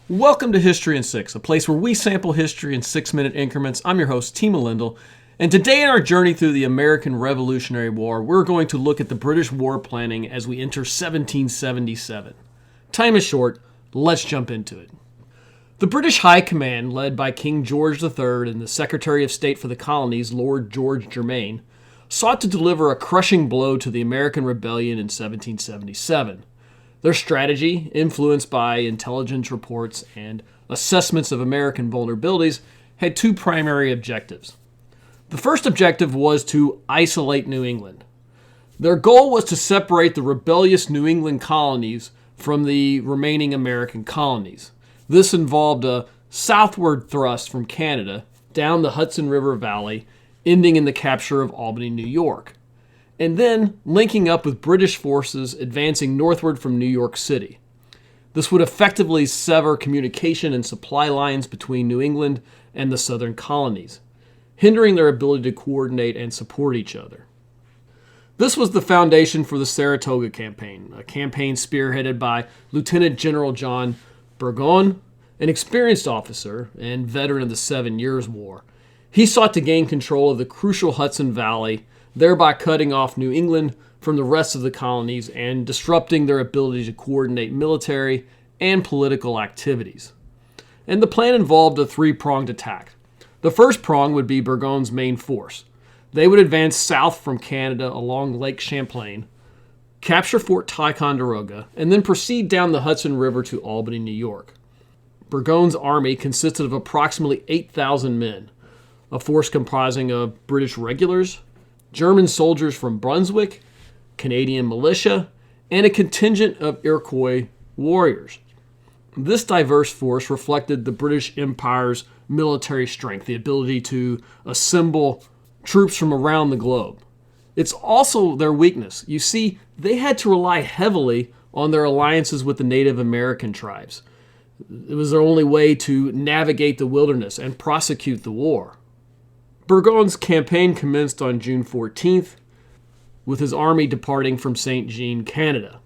Welcome to History in 6, a place where we sample history in 6-minute increments. I'm your host, Tima Lindell, and today in our journey through the American Revolutionary War, we're going to look at the British war planning as we enter 1777. Time is short, let's jump into it. The British High Command, led by King George III and the Secretary of State for the Colonies, Lord George Germain, sought to deliver a crushing blow to the American Rebellion in 1777. Their strategy, influenced by intelligence reports and assessments of American vulnerabilities, had two primary objectives. The first objective was to isolate New England. Their goal was to separate the rebellious New England colonies from the remaining American colonies. This involved a southward thrust from Canada down the Hudson River Valley, ending in the capture of Albany, New York, and then linking up with British forces advancing northward from New York City. This would effectively sever communication and supply lines between New England and the southern colonies, hindering their ability to coordinate and support each other. This was the foundation for the Saratoga Campaign, a campaign spearheaded by Lieutenant General John Burgoyne, an experienced officer and veteran of the 7 Years' War. He sought to gain control of the crucial Hudson Valley, thereby cutting off New England from the rest of the colonies and disrupting their ability to coordinate military and political activities. And the plan involved a three-pronged attack. The first prong would be Burgoyne's main force. They would advance south from Canada along Lake Champlain, capture Fort Ticonderoga, and then proceed down the Hudson River to Albany, New York. Burgoyne's army consisted of approximately 8,000 men, a force comprising of British regulars, German soldiers from Brunswick, Canadian militia, and a contingent of Iroquois warriors. This diverse force reflected the British Empire's military strength, the ability to assemble troops from around the globe. It's also their weakness. You see, they had to rely heavily on their alliances with the Native American tribes. It was their only way to navigate the wilderness and prosecute the war. Burgoyne's campaign commenced on June 14th, with his army departing from St. Jean, Canada.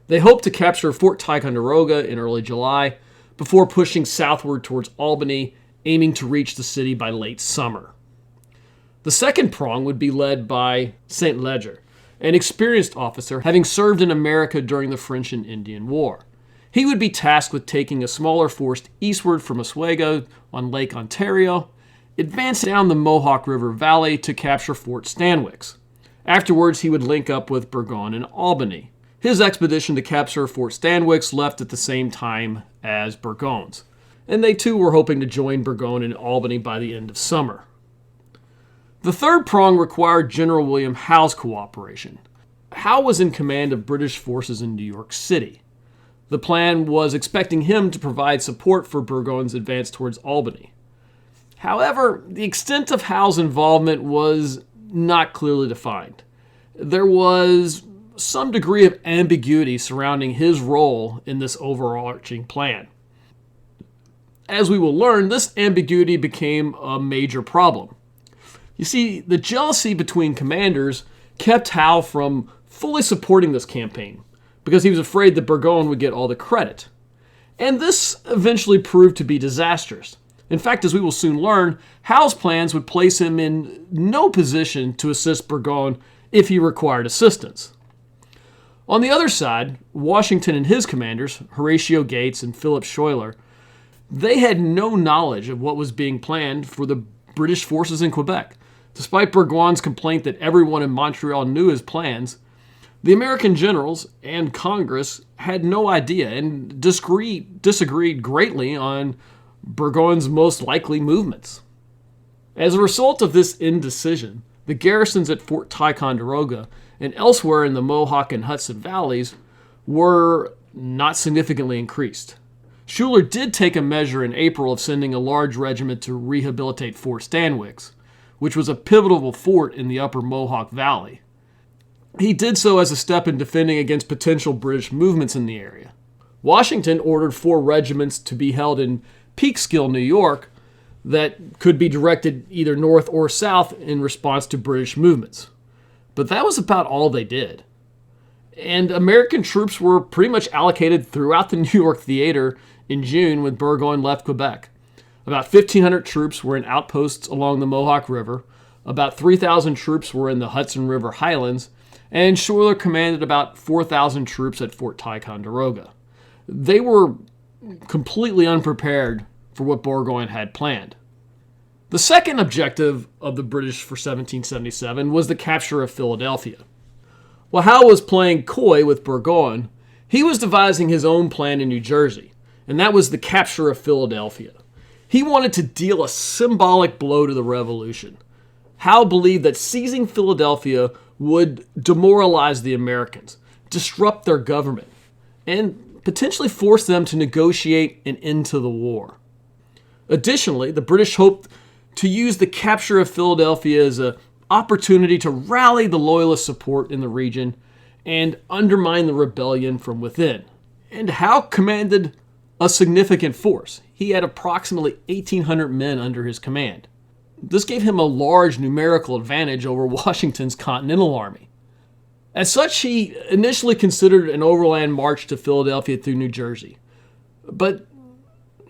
They hoped to capture Fort Ticonderoga in early July before pushing southward towards Albany, aiming to reach the city by late summer. The second prong would be led by St. Leger, an experienced officer having served in America during the French and Indian War. He would be tasked with taking a smaller force eastward from Oswego on Lake Ontario, advancing down the Mohawk River Valley to capture Fort Stanwix. Afterwards, he would link up with Burgoyne in Albany. His expedition to capture Fort Stanwix left at the same time as Burgoyne's, and they too were hoping to join Burgoyne in Albany by the end of summer. The third prong required General William Howe's cooperation. Howe was in command of British forces in New York City. The plan was expecting him to provide support for Burgoyne's advance towards Albany. However, the extent of Howe's involvement was not clearly defined. There was some degree of ambiguity surrounding his role in this overarching plan. As we will learn, this ambiguity became a major problem. You see, the jealousy between commanders kept Howe from fully supporting this campaign because he was afraid that Burgoyne would get all the credit. And this eventually proved to be disastrous. In fact, as we will soon learn, Howe's plans would place him in no position to assist Burgoyne if he required assistance. On the other side, Washington and his commanders, Horatio Gates and Philip Schuyler, they had no knowledge of what was being planned for the British forces in Quebec. Despite Burgoyne's complaint that everyone in Montreal knew his plans, the American generals and Congress had no idea and disagreed greatly on Burgoyne's most likely movements. As a result of this indecision, the garrisons at Fort Ticonderoga and elsewhere in the Mohawk and Hudson Valleys were not significantly increased. Schuyler did take a measure in April of sending a large regiment to rehabilitate Fort Stanwix, which was a pivotal fort in the upper Mohawk Valley. He did so as a step in defending against potential British movements in the area. Washington ordered 4 regiments to be held in Peekskill, New York, that could be directed either north or south in response to British movements. But that was about all they did. And American troops were pretty much allocated throughout the New York theater in June when Burgoyne left Quebec. About 1,500 troops were in outposts along the Mohawk River. About 3,000 troops were in the Hudson River Highlands. And Schuyler commanded about 4,000 troops at Fort Ticonderoga. They were completely unprepared for what Burgoyne had planned. The second objective of the British for 1777 was the capture of Philadelphia. While Howe was playing coy with Burgoyne, he was devising his own plan in New Jersey, and that was the capture of Philadelphia. He wanted to deal a symbolic blow to the Revolution. Howe believed that seizing Philadelphia would demoralize the Americans, disrupt their government, and potentially force them to negotiate an end to the war. Additionally, the British hoped to use the capture of Philadelphia as an opportunity to rally the Loyalist support in the region and undermine the rebellion from within. And Howe commanded a significant force. He had approximately 1,800 men under his command. This gave him a large numerical advantage over Washington's Continental Army. As such, he initially considered an overland march to Philadelphia through New Jersey, but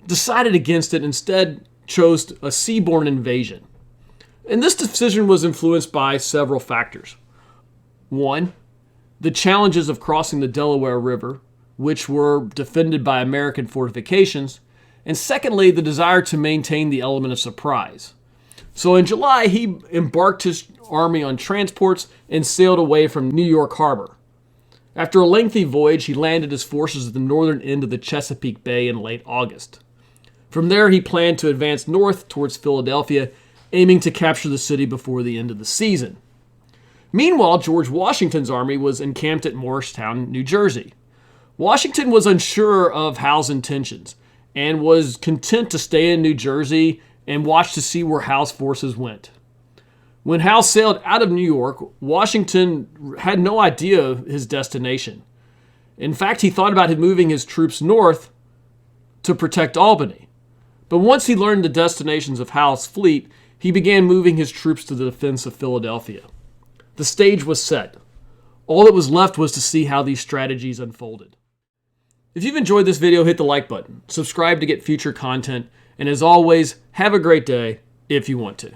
decided against it, instead chose a seaborne invasion. And this decision was influenced by several factors. One, the challenges of crossing the Delaware River, which were defended by American fortifications, and secondly, the desire to maintain the element of surprise. So in July, he embarked his army on transports and sailed away from New York Harbor. After a lengthy voyage, he landed his forces at the northern end of the Chesapeake Bay in late August. From there, he planned to advance north towards Philadelphia, aiming to capture the city before the end of the season. Meanwhile, George Washington's army was encamped at Morristown, New Jersey. Washington was unsure of Howe's intentions and was content to stay in New Jersey and watch to see where Howe's forces went. When Howe sailed out of New York, Washington had no idea of his destination. In fact, he thought about moving his troops north to protect Albany. But once he learned the destinations of Howe's fleet, he began moving his troops to the defense of Philadelphia. The stage was set. All that was left was to see how these strategies unfolded. If you've enjoyed this video, hit the like button, subscribe to get future content, and as always, have a great day if you want to.